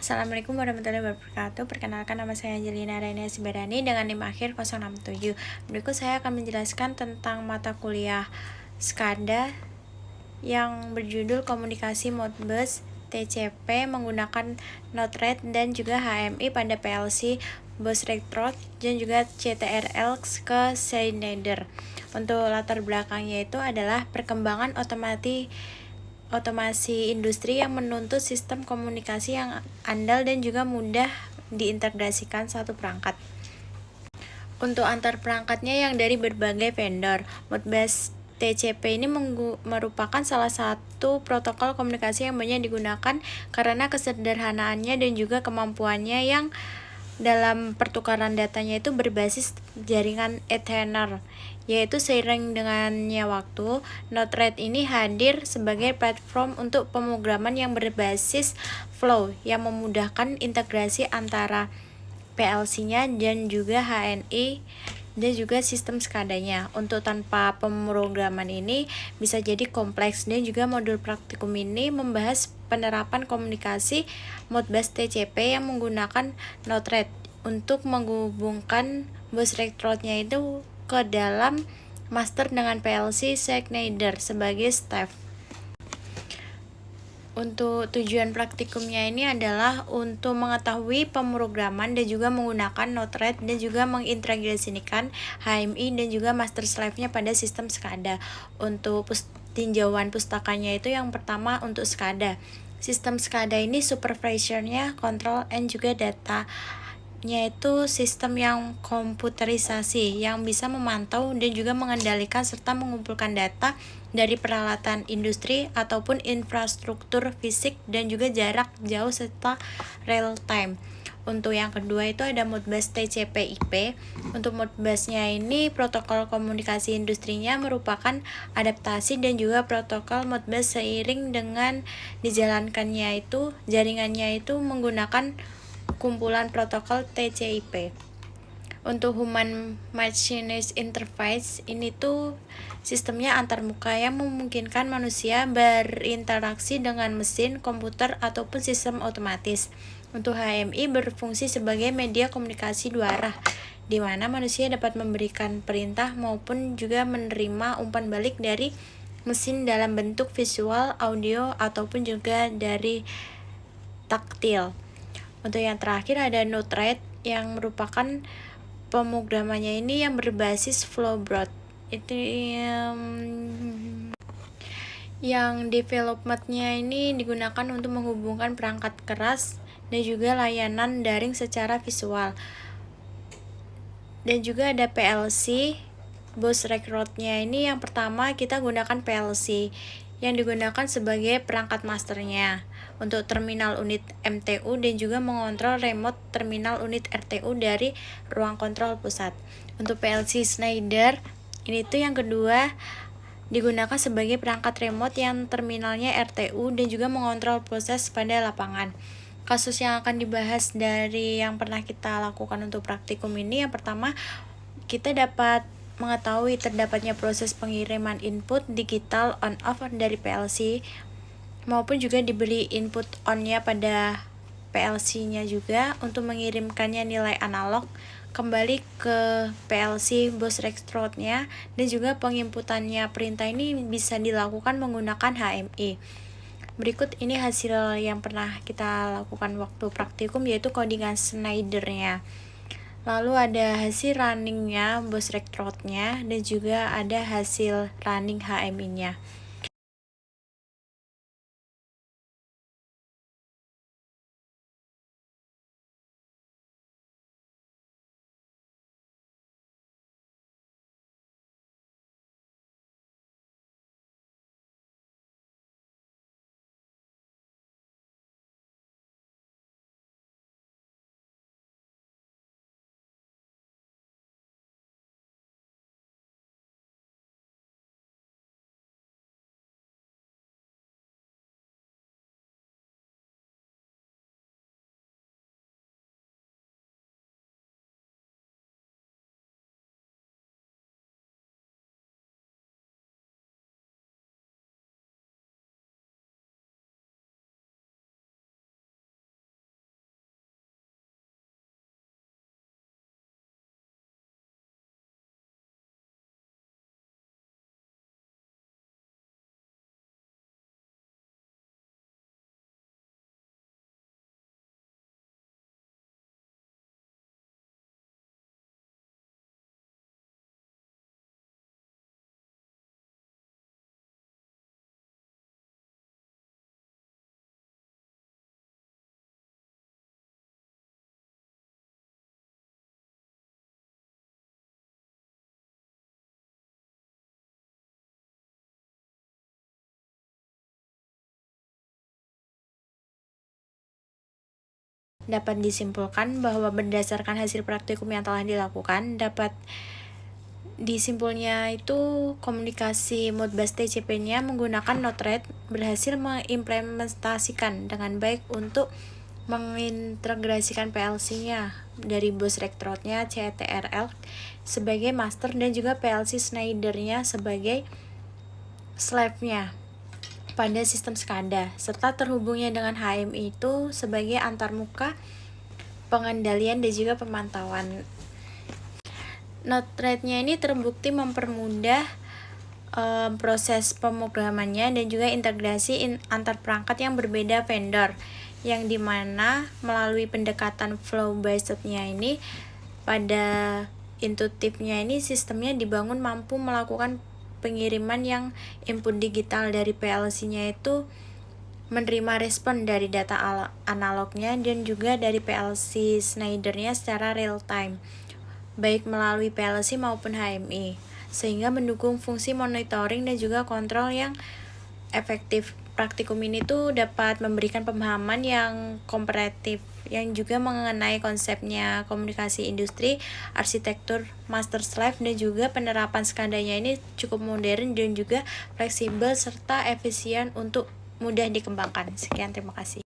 Assalamualaikum warahmatullahi wabarakatuh. Perkenalkan, nama saya Angelina Rania Sibarani dengan NIM akhir 067. Berikut saya akan menjelaskan tentang mata kuliah SKADA yang berjudul Komunikasi Modbus TCP menggunakan Node-RED dan juga HMI pada PLC Bus Rectrode dan juga CTRL ke Schneider. Untuk latar belakangnya itu adalah perkembangan otomasi industri yang menuntut sistem komunikasi yang andal dan juga mudah diintegrasikan satu perangkat. Untuk antar perangkatnya yang dari berbagai vendor, Modbus TCP ini merupakan salah satu protokol komunikasi yang banyak digunakan karena kesederhanaannya dan juga kemampuannya yang dalam pertukaran datanya itu berbasis jaringan Ethernet, yaitu seiring dengannya waktu, Node-RED ini hadir sebagai platform untuk pemrograman yang berbasis flow yang memudahkan integrasi antara PLC-nya dan juga HNI dan juga sistem SCADA-nya. Untuk tanpa pemrograman ini bisa jadi kompleks, dan juga modul praktikum ini membahas penerapan komunikasi Modbus TCP yang menggunakan Node-RED untuk menghubungkan bus Rectrode-nya itu ke dalam master dengan PLC Schneider sebagai staff. Untuk tujuan praktikumnya ini adalah untuk mengetahui pemrograman dan juga menggunakan Node-RED dan juga mengintegrasikan HMI dan juga master slave-nya pada sistem SCADA. Untuk tinjauan pustakanya itu yang pertama untuk SCADA. Sistem SCADA ini supervisornya, control, and juga data yaitu sistem yang komputerisasi yang bisa memantau dan juga mengendalikan serta mengumpulkan data dari peralatan industri ataupun infrastruktur fisik dan juga jarak jauh serta real time. Untuk yang kedua itu ada Modbus TCP/IP. Untuk Modbusnya ini protokol komunikasi industrinya merupakan adaptasi dan juga protokol Modbus seiring dengan dijalankannya itu jaringannya itu menggunakan kumpulan protokol TCP/IP. Untuk Human Machine Interface ini tuh sistemnya antarmuka yang memungkinkan manusia berinteraksi dengan mesin, komputer ataupun sistem otomatis. Untuk HMI berfungsi sebagai media komunikasi dua arah, di mana manusia dapat memberikan perintah maupun juga menerima umpan balik dari mesin dalam bentuk visual, audio ataupun juga dari taktil. Untuk yang terakhir ada Node-RED yang merupakan pemrogramannya ini yang berbasis flowboard. Itu yang developmentnya ini digunakan untuk menghubungkan perangkat keras dan juga layanan daring secara visual. Dan juga ada PLC Bus Rectrode-nya ini yang pertama kita gunakan PLC yang digunakan sebagai perangkat masternya untuk terminal unit MTU dan juga mengontrol remote terminal unit RTU dari ruang kontrol pusat. Untuk PLC Schneider ini tuh yang kedua digunakan sebagai perangkat remote yang terminalnya RTU dan juga mengontrol proses pada lapangan. Kasus yang akan dibahas dari yang pernah kita lakukan untuk praktikum ini, yang pertama kita dapat mengetahui terdapatnya proses pengiriman input digital on-off dari PLC maupun juga diberi input on-nya pada PLC-nya juga untuk mengirimkannya nilai analog kembali ke PLC bus Rectrode-nya, dan juga penginputannya perintah ini bisa dilakukan menggunakan HMI. Berikut ini hasil yang pernah kita lakukan waktu praktikum, yaitu codingan Schneider-nya. Lalu ada hasil runningnya bus Rectrode-nya dan juga ada hasil running HMI-nya. Dapat disimpulkan bahwa berdasarkan hasil praktikum yang telah dilakukan, dapat disimpulnya itu komunikasi Modbus TCP-nya menggunakan Node-RED berhasil mengimplementasikan dengan baik untuk mengintegrasikan PLC-nya dari bus Rectrode-nya CTRL sebagai master dan juga PLC Schneider-nya sebagai slave-nya pada sistem SCADA, serta terhubungnya dengan HMI itu sebagai antarmuka pengendalian dan juga pemantauan. Node-RED-nya ini terbukti mempermudah proses pemrogramannya dan juga integrasi antar perangkat yang berbeda vendor, yang dimana melalui pendekatan flow based-nya ini pada intuitifnya ini sistemnya dibangun mampu melakukan pengiriman yang input digital dari PLC-nya itu menerima respon dari data analognya dan juga dari PLC Schneider-nya secara real time, baik melalui PLC maupun HMI, sehingga mendukung fungsi monitoring dan juga kontrol yang efektif. Praktikum ini tuh dapat memberikan pemahaman yang komparatif yang juga mengenai konsepnya komunikasi industri, arsitektur master slave, dan juga penerapan SCADA-nya ini cukup modern dan juga fleksibel serta efisien untuk mudah dikembangkan. Sekian, terima kasih.